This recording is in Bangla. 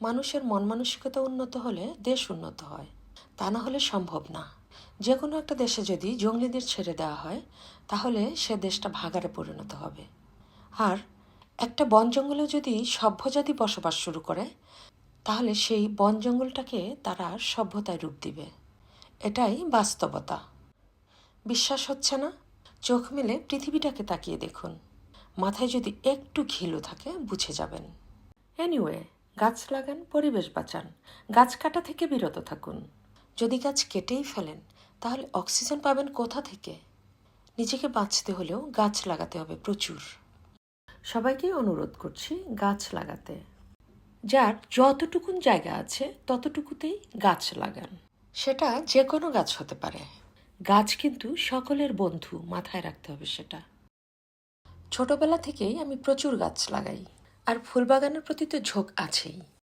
মানুষের মন মানসিকতা উন্নত হলে দেশ উন্নত হয়, তা না হলে সম্ভব না। যে কোনো একটা দেশে যদি জঙ্গলিদের ছেড়ে দেওয়া হয় তাহলে সে দেশটা ভাগাড়ে পরিণত হবে। আর একটা বন জঙ্গলে যদি সভ্য জাতি বসবাস শুরু করে তাহলে সেই বন জঙ্গলটাকে তারা সভ্যতায় রূপ দিবে। এটাই বাস্তবতা। বিশ্বাস হচ্ছে না? চোখ মেলে পৃথিবীটাকে তাকিয়ে দেখুন। মাথায় যদি একটু ঘিলু থাকে বুঝে যাবেন। এনিওয়ে, গাছ লাগান, পরিবেশ বাঁচান, গাছ কাটা থেকে বিরত থাকুন। যদি গাছ কেটেই ফেলেন তাহলে অক্সিজেন পাবেন কোথা থেকে? নিজেকে বাঁচতে হলেও গাছ লাগাতে হবে প্রচুর। সবাইকেই অনুরোধ করছি গাছ লাগাতে। যার যতটুকুন জায়গা আছে ততটুকুতেই গাছ লাগান। সেটা যে কোনো গাছ হতে পারে। গাছ কিন্তু সকলের বন্ধু, মাথায় রাখতে হবে সেটা। ছোটবেলা থেকেই আমি প্রচুর গাছ লাগাই, আর ফুল বাগানের প্রতি তো ঝোঁক আছেই।